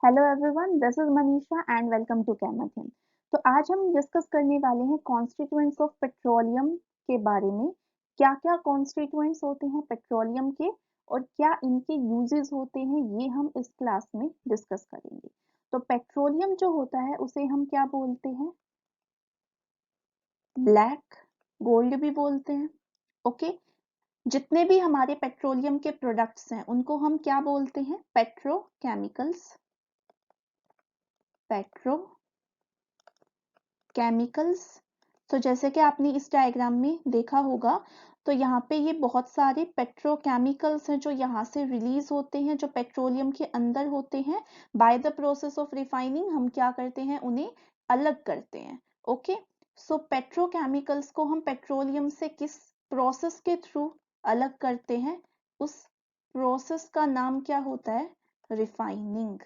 Hello everyone, this is Manisha and welcome to कैमथिन। तो आज हम डिस्कस करने वाले हैं कॉन्स्टिट्यूएंट्स ऑफ पेट्रोलियम के बारे में। क्या क्या कॉन्स्टिट्यूएंट्स होते हैं पेट्रोलियम के और क्या इनके यूजेस होते हैं, ये हम इस क्लास में डिस्कस करेंगे। तो पेट्रोलियम जो होता है उसे हम क्या बोलते हैं? ब्लैक गोल्ड भी बोलते हैं। ओके, जितने भी हमारे पेट्रोलियम के प्रोडक्ट्स हैं उनको हम क्या बोलते हैं? पेट्रोकेमिकल्स। Petro chemicals. तो जैसे कि आपने इस डायग्राम में देखा होगा, तो यहाँ पे ये बहुत सारे पेट्रोकेमिकल्स हैं जो यहाँ से रिलीज होते हैं, जो पेट्रोलियम के अंदर होते हैं। By the process of refining हम क्या करते हैं? उन्हें अलग करते हैं। ओके, सो पेट्रोकेमिकल्स को हम पेट्रोलियम से किस प्रोसेस के थ्रू अलग करते हैं? उस प्रोसेस का नाम क्या होता है? रिफाइनिंग।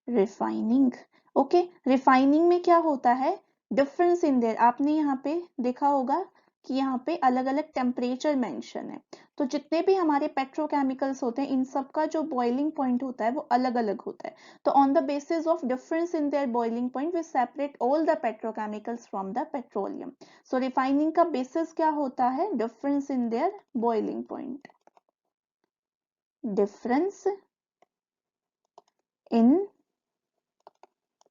रिफाइनिंग। ओके, रिफाइनिंग में क्या होता है? डिफरेंस इन देयर, आपने यहाँ पे देखा होगा कि यहाँ पे अलग अलग टेम्परेचर मेंशन है। तो जितने भी हमारे पेट्रोकेमिकल्स होते हैं इन सब का जो बॉइलिंग पॉइंट होता है वो अलग अलग होता है। तो on the basis of difference in their boiling point we separate all the petrochemicals from the petroleum. So refining का बेसिस क्या होता है? Difference in their boiling point. Difference in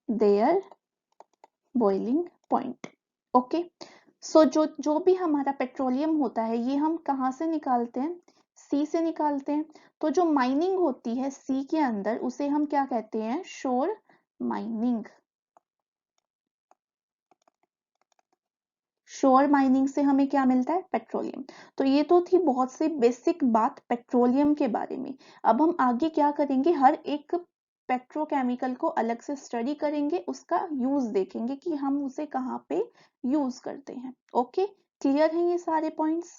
their boiling point. Okay, so जो जो भी हमारा petroleum होता है ये हम कहाँ से निकालते हैं? सी से निकालते हैं। तो जो माइनिंग होती है सी के अंदर उसे हम क्या कहते हैं? शोर माइनिंग। शोर माइनिंग से हमें क्या मिलता है? पेट्रोलियम। तो ये तो थी बहुत सी बेसिक बात पेट्रोलियम के बारे में। अब हम आगे क्या करेंगे? हर एक पेट्रोकेमिकल को अलग से स्टडी करेंगे, उसका यूज देखेंगे कि हम उसे कहाँ पे यूज करते हैं। ओके, क्लियर है ये सारे पॉइंट्स?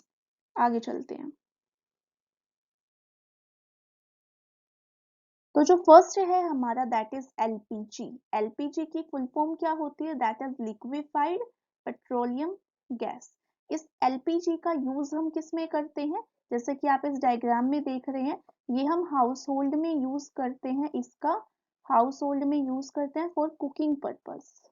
आगे चलते हैं। तो जो फर्स्ट है हमारा दैट इज एलपीजी। एलपीजी की फुल फॉर्म क्या होती है? That is liquefied petroleum gas. इस एलपीजी का यूज हम किस में करते हैं? जैसे कि आप इस डायग्राम में देख रहे हैं, ये हम हाउस होल्ड में यूज करते हैं। इसका हाउस होल्ड में यूज करते हैं for cooking purpose.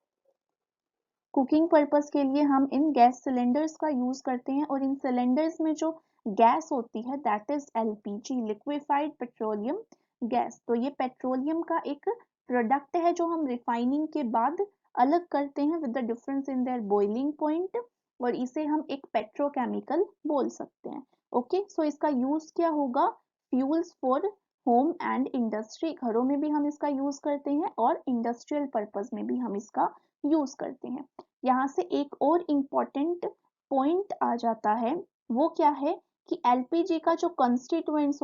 Cooking purpose के लिए हम इन गैस सिलेंडर्स का यूज करते हैं और इन सिलेंडर्स में जो गैस होती है that is LPG, liquefied petroleum gas. तो ये पेट्रोलियम का एक प्रोडक्ट है जो हम रिफाइनिंग के बाद अलग करते हैं with the difference in their boiling point, और इसे हम एक पेट्रोकेमिकल बोल सकते हैं। ओके, सो इसका यूज क्या होगा? Fuels for home and industry, घरों में भी हम इसका यूज करते हैं और इंडस्ट्रियल पर्पज में भी हम इसका यूज करते हैं। यहाँ से एक और इम्पॉर्टेंट पॉइंट आ जाता है, वो क्या है कि एलपीजी का जो कंस्टिट्यूएंट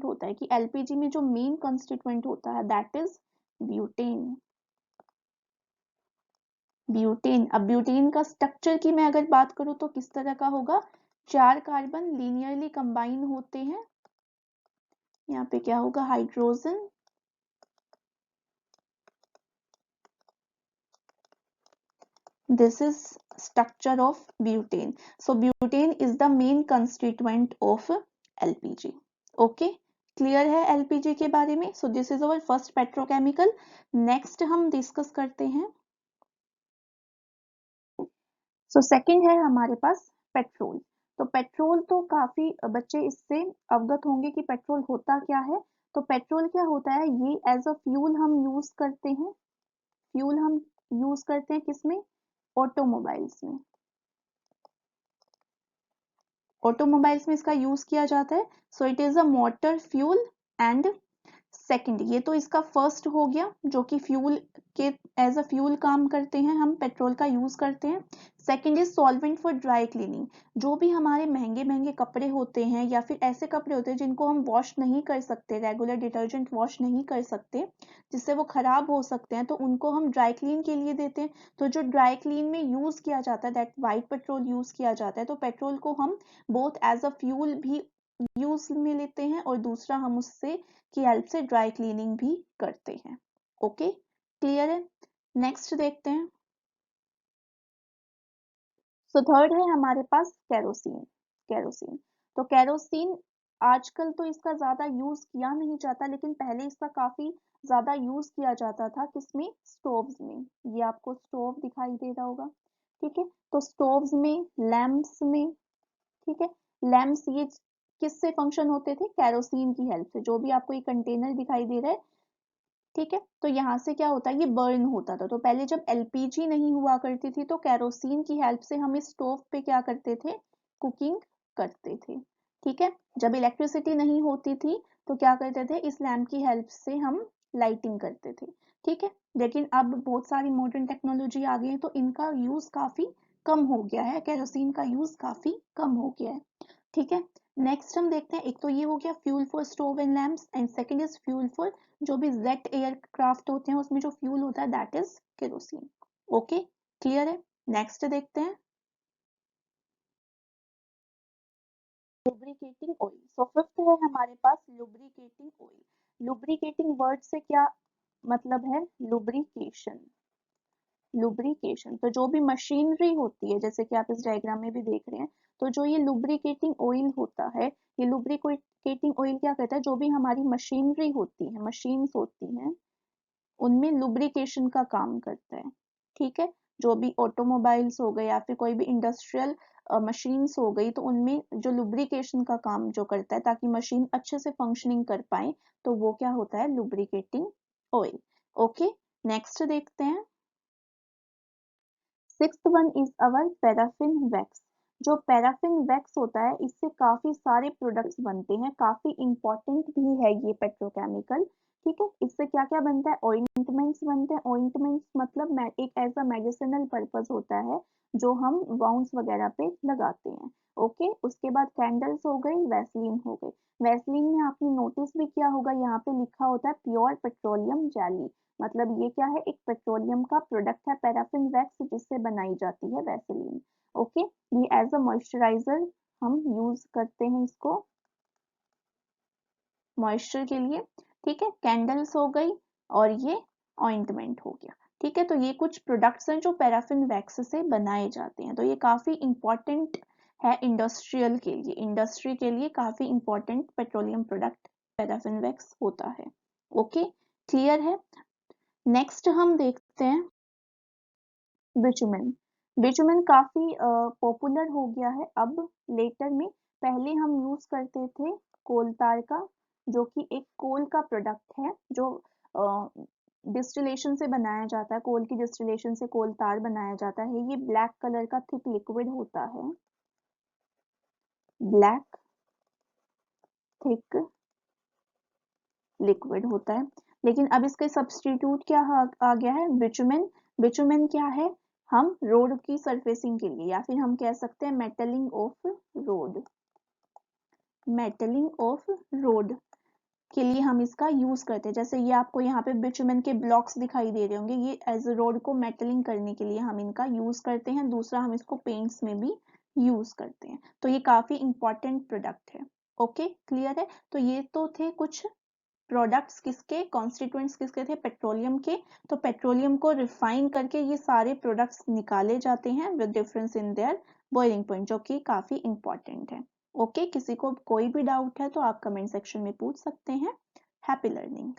होता है कि एलपीजी में जो मेन कंस्टिट्यूएंट होता है दैट इज ब्यूटेन। ब्यूटेन, अब ब्यूटेन का स्ट्रक्चर की मैं अगर बात करूं तो किस तरह का होगा? 4 कार्बन लीनियरली कंबाइन होते हैं। यहाँ पे क्या होगा? Hydrogen. This is structure of butane. So butane is the main constituent of LPG. Okay, clear है LPG के बारे में? So this is our first petrochemical. Next हम discuss करते हैं। So second है हमारे पास पेट्रोल। तो पेट्रोल तो काफी बच्चे इससे अवगत होंगे कि पेट्रोल होता क्या है। तो पेट्रोल क्या होता है? ये एज अ फ्यूल हम यूज करते हैं। फ्यूल हम यूज करते हैं किसमें? ऑटोमोबाइल्स में। ऑटोमोबाइल्स में इसका यूज किया जाता है। So it is a motor fuel and second, ये तो इसका फर्स्ट हो गया जो कि फ्यूल के एज अ फ्यूल काम करते हैं, हम पेट्रोल का यूज करते हैं। Second is solvent for dry cleaning. जो भी हमारे महंगे महंगे कपड़े होते हैं या फिर ऐसे कपड़े होते हैं जिनको हम वॉश नहीं कर सकते, रेगुलर डिटर्जेंट वॉश नहीं कर सकते, जिससे वो खराब हो सकते हैं, तो उनको हम ड्राई क्लीन के लिए देते हैं। तो जो ड्राई क्लीन में यूज किया जाता है दैट वाइट पेट्रोल यूज किया जाता है। तो पेट्रोल को हम बोथ एज अ फ्यूल भी यूज में लेते हैं और दूसरा हम उससे की हेल्प से ड्राई क्लीनिंग भी करते हैं। ओके, क्लियर है? नेक्स्ट देखते हैं। सो थर्ड है हमारे पास केरोसिन। केरोसिन, तो केरोसिन आजकल तो इसका ज़्यादा यूज़ किया नहीं जाता, लेकिन पहले इसका काफ़ी ज़्यादा यूज़ किया जाता था। किसमें? स्टोव्स में। ये आपको स्टोव दिखाई दे रहा होगा, ठीक है। तो स्टोव्स में, लैंप्स में, ठीक है। लैंप्स ये किससे फंक्शन होते थे? कैरोसिन की हेल्प से। जो भी आपको ये कंटेनर दिखाई दे रहा है, ठीक है, तो यहाँ से क्या होता है, ये बर्न होता था। तो पहले जब एलपीजी नहीं हुआ करती थी तो कैरोसिन की हेल्प से हम इस स्टोव पे क्या करते थे? कुकिंग करते थे, ठीक है। जब इलेक्ट्रिसिटी नहीं होती थी तो क्या करते थे? इस लैम्प की हेल्प से हम लाइटिंग करते थे, ठीक है। लेकिन अब बहुत सारी मॉडर्न टेक्नोलॉजी आ गई है तो इनका यूज काफी कम हो गया है, कैरोसिन का यूज काफी कम हो गया है, ठीक है। नेक्स्ट हम देखते हैं, एक तो ये हो गया fuel for stove and lamps, and second is fuel for जो भी जेट एयरक्राफ्ट होते हैं उसमें जो फ्यूल होता है that is kerosene. Okay, clear है। नेक्स्ट देखते हैं लुब्रिकेटिंग ऑयल। सो फिफ्थ है हमारे पास लुब्रिकेटिंग ऑयल। लुब्रिकेटिंग वर्ड से क्या मतलब है? लुब्रिकेशन। लुब्रिकेशन तो जो भी मशीनरी होती है, जैसे कि आप इस डायग्राम में भी देख रहे हैं, तो जो ये लुब्रिकेटिंग ऑयल होता है, ये लुब्रिकेटिंग ऑयल क्या कहता है? जो भी हमारी मशीनरी होती है, मशीन्स होती हैं, उनमें लुब्रिकेशन का काम करता है, ठीक है। जो भी ऑटोमोबाइल्स हो गए या फिर कोई भी इंडस्ट्रियल मशीन्स हो गई, तो उनमें जो लुब्रिकेशन का काम जो करता है ताकि मशीन अच्छे से फंक्शनिंग कर पाए, तो वो क्या होता है? Lubricating oil. ओके, नेक्स्ट देखते हैं। Sixth one is our paraffin wax. जो पैराफिन वैक्स होता है, इससे काफी सारे प्रोडक्ट्स बनते हैं, काफी इंपॉर्टेंट भी है ये पेट्रोकेमिकल, ठीक है। इससे क्या क्या बनता है? ऑइंटमेंट्स बनते हैं। ऑइंटमेंट्स मतलब एक ऐसा मेडिसिनल पर्पस होता है जो हम वाउंड्स वगैरह पे लगाते हैं। ओके, उसके बाद कैंडल्स हो गई, वैसलीन हो गई। वैसलीन में आपने नोटिस भी किया होगा, यहाँ पे लिखा होता है प्योर पेट्रोलियम जेली। मतलब ये क्या है? एक पेट्रोलियम का प्रोडक्ट है पैराफिन वैक्स, जिससे बनाई जाती है वैसलीन। ओके, ये एज अ मॉइस्चराइजर हम यूज करते हैं इसको मॉइस्चर के लिए, ठीक है। कैंडल्स हो गई और ये ऑइंटमेंट हो गया, ठीक है। तो ये कुछ प्रोडक्ट्स हैं जो पैराफिन वैक्स से बनाए जाते हैं। तो ये काफी इंपॉर्टेंट है इंडस्ट्रियल के लिए, इंडस्ट्री के लिए काफी important petroleum product paraffin wax होता है। ओके, क्लियर है। नेक्स्ट हम देखते हैं बिटुमेन। बिटुमेन काफी पॉपुलर हो गया है अब लेटर में। पहले हम यूज करते थे कोलतार का, जो कि एक कोल का प्रोडक्ट है, जो डिस्टिलेशन से बनाया जाता है। कोल की डिस्टिलेशन से कोलतार बनाया जाता है। ये ब्लैक कलर का थिक लिक्विड होता है, ब्लैक थिक लिक्विड होता है। लेकिन अब इसके सब्स्टिट्यूट क्या आ गया है? बिटुमेन। बिटुमेन क्या है? हम रोड की सरफेसिंग के लिए, या फिर हम कह सकते हैं metalling of road, metalling of road के लिए हम इसका यूज करते हैं। जैसे ये आपको यहाँ पे बिटुमेन के ब्लॉक्स दिखाई दे रहे होंगे, ये एज रोड को मेटलिंग करने के लिए हम इनका यूज करते हैं। दूसरा, हम इसको पेंट्स में भी यूज करते हैं। तो ये काफी इंपॉर्टेंट प्रोडक्ट है। ओके, क्लियर है। तो ये तो थे कुछ प्रोडक्ट्स, किसके कॉन्स्टिट्यूएंट्स, किसके थे? पेट्रोलियम के। तो पेट्रोलियम को रिफाइन करके ये सारे प्रोडक्ट्स निकाले जाते हैं with difference in their boiling point, जो कि काफी इंपॉर्टेंट है। ओके, किसी को कोई भी डाउट है तो आप कमेंट सेक्शन में पूछ सकते हैं। Happy learning.